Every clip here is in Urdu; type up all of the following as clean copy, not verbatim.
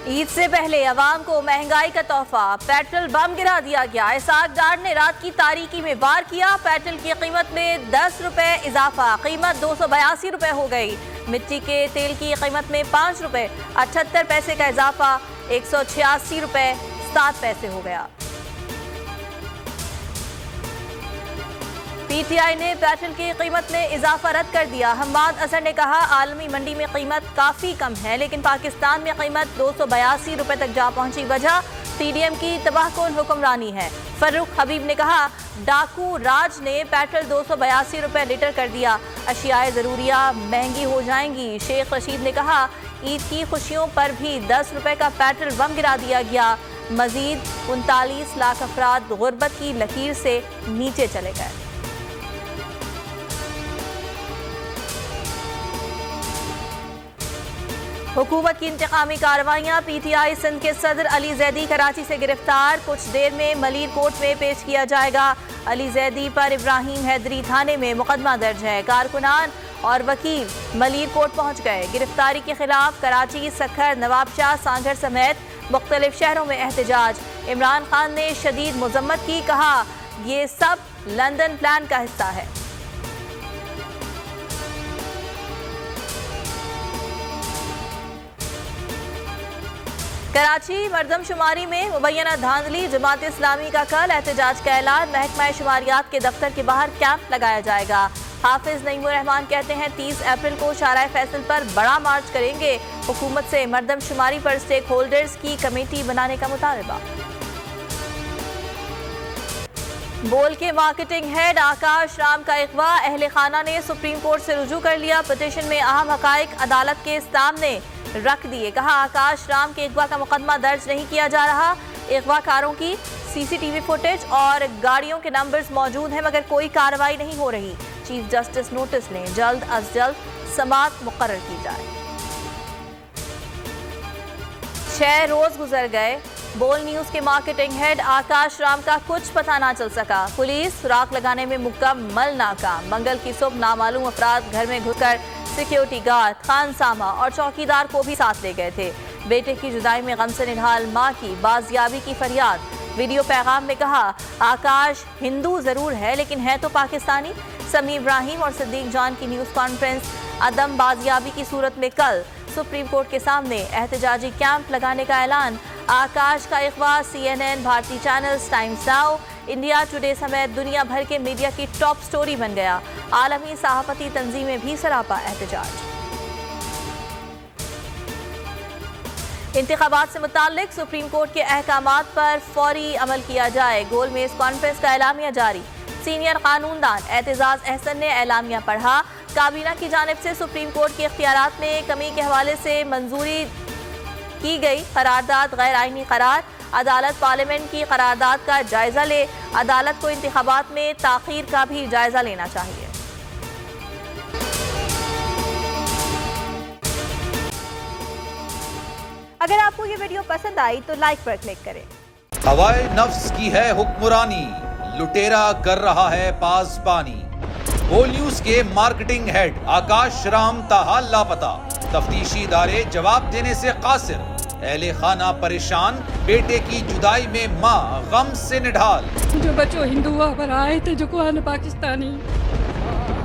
عید سے پہلے عوام کو مہنگائی کا تحفہ، پیٹرول بم گرا دیا گیا۔ اسحاق ڈار نے رات کی تاریکی میں وار کیا، پیٹرول کی قیمت میں 10 روپے اضافہ، قیمت 282 روپے ہو گئی۔ مٹی کے تیل کی قیمت میں 5 روپے 78 پیسے کا اضافہ، 186 روپے 7 پیسے ہو گیا۔ پی ٹی آئی نے پیٹرول کی قیمت میں اضافہ رد کر دیا۔ حماد اظہر نے کہا عالمی منڈی میں قیمت کافی کم ہے لیکن پاکستان میں قیمت 282 روپے تک جا پہنچی، وجہ پی ڈی ایم کی تباہ کن حکمرانی ہے۔ فروخ حبیب نے کہا ڈاکو راج نے پیٹرول 282 روپے لیٹر کر دیا، اشیاء ضروریہ مہنگی ہو جائیں گی۔ شیخ رشید نے کہا عید کی خوشیوں پر بھی 10 روپے کا پیٹرول بم گرا دیا گیا۔ مزید 39 لاکھ افراد غربت کی لکیر سے نیچے چلے گئے۔ حکومت کی انتقامی کارروائیاں، پی ٹی آئی سندھ کے صدر علی زیدی کراچی سے گرفتار، کچھ دیر میں ملیر کورٹ میں پیش کیا جائے گا۔ علی زیدی پر ابراہیم حیدری تھانے میں مقدمہ درج ہے۔ کارکنان اور وکیل ملیر کورٹ پہنچ گئے۔ گرفتاری کے خلاف کراچی، سکھر، نواب شاہ، سانگھر سمیت مختلف شہروں میں احتجاج۔ عمران خان نے شدید مذمت کی، کہا یہ سب لندن پلان کا حصہ ہے۔ کراچی مردم شماری میں مبینہ دھاندلی، جماعت اسلامی کا کل احتجاج کا اعلان، محکمہ شماریات کے دفتر کے باہر کیمپ لگایا جائے گا۔ حافظ نعیم الرحمان کہتے ہیں 30 اپریل کو شارع فیصل پر بڑا مارچ کریں گے۔ حکومت سے مردم شماری پر سٹیک ہولڈرز کی کمیٹی بنانے کا مطالبہ۔ بول کے مارکیٹنگ ہیڈ آکاش رام کا اغوا، اہل خانہ نے سپریم کورٹ سے رجوع کر لیا۔ پٹیشن میں اہم حقائق عدالت کے سامنے رکھ دیے، کہا آکاش رام کے اغوا کا مقدمہ درج نہیں کیا جا رہا، اغوا کاروں کی سی سی ٹی وی فوٹیج اور گاڑیوں کے نمبرز موجود ہیں مگر کوئی کارروائی نہیں ہو رہی۔ چیف جسٹس نوٹس لیں، جلد از جلد سماعت مقرر کی جائے۔ 6 روز گزر گئے، بول نیوز کے مارکیٹنگ ہیڈ آکاش رام کا کچھ پتہ نہ چل سکا، پولیس سراغ لگانے میں مکمل ناکام۔ منگل کی صبح نامعلوم افراد گھر میں گھس کر سیکیورٹی گارڈ، خانسامہ اور چوکیدار کو بھی ساتھ لے گئے تھے۔ بیٹے کی جدائی میں غم سے نڈھال ماں کی بازیابی کی فریاد۔ ویڈیو پیغام میں کہا آکاش ہندو ضرور ہے لیکن ہے تو پاکستانی۔ سمیع ابراہیم اور صدیق جان کی نیوز کانفرنس۔ عدم بازیابی کی صورت میں کل سپریم کورٹ کے سامنے احتجاجی کیمپ لگانے کا اعلان۔ آکاش کا اغوا CNN، بھارتی channels, Times now, India today سمیت دنیا بھر کے میڈیا کی ٹاپ سٹوری بن گیا۔ عالمی صحافتی تنظیمیں بھی سراپا احتجاج۔ انتخابات سے متعلق سپریم کورٹ کے احکامات پر فوری عمل کیا جائے، گول میز کانفرنس کا اعلامیہ جاری۔ سینئر قانون دان اعتزاز احسن نے اعلامیہ پڑھا، کابینہ کی جانب سے سپریم کورٹ کے اختیارات میں کمی کے حوالے سے منظوری کی گئی قرارداد غیر آئینی قرار۔ عدالت پارلیمنٹ کی قرارداد کا جائزہ لے، عدالت کو انتخابات میں تاخیر کا بھی جائزہ لینا چاہیے۔ اگر آپ کو یہ ویڈیو پسند آئی تو لائک پر کلک کریں۔ ہوائے نفس کی ہے حکمرانی، لٹیرا کر رہا ہے پاسبانی۔ بول نیوز کے مارکیٹنگ ہیڈ آکاش رام تاحال لاپتہ، تفتیشی ادارے جواب دینے سے قاصر۔ اہل خانہ پریشان، بیٹے کی جدائی میں ماں غم سے نڈھال۔ جو بچو ہندو پر آئے تھے جو کو پاکستانی،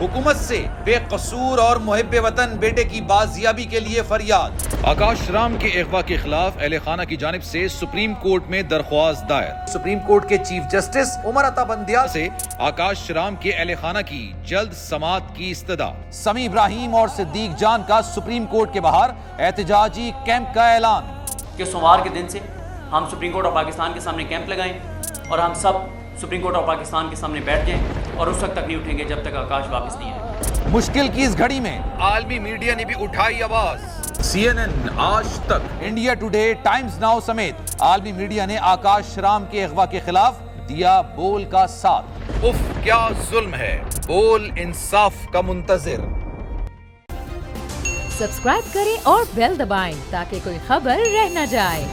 حکومت سے بے قصور اور محب وطن بیٹے کی بازیابی کے لیے فریاد۔ آکاش رام کے اغوا کے خلاف اہل خانہ کی جانب سے سپریم کورٹ میں درخواست دائر۔ سپریم کورٹ کے چیف جسٹس عمر عطا بندیا سے آکاش رام کے اہل خانہ کی جلد سماعت کی استدعا۔ سمیع ابراہیم اور صدیق جان کا سپریم کورٹ کے باہر احتجاجی کیمپ کا اعلان کہ سوموار کے دن سے ہم سپریم کورٹ آف پاکستان کے سامنے کیمپ لگائیں اور ہم سب سپریم کورٹ آف پاکستان کے سامنے بیٹھ جائیں اور اس وقت تک نہیں اٹھیں گے جب تک آکاش واپس نہیں آئے۔ مشکل کی اس گھڑی میں عالمی میڈیا نے بھی اٹھائی آواز۔ CNN، آج تک، انڈیا ٹوڈے، ٹائمز ناؤ سمیت عالمی میڈیا نے آکاش رام کے اغوا کے خلاف دیا بول کا ساتھ۔ اف کیا ظلم ہے، بول انصاف کا منتظر۔ سبسکرائب کریں اور بیل دبائیں تاکہ کوئی خبر رہ نہ جائے۔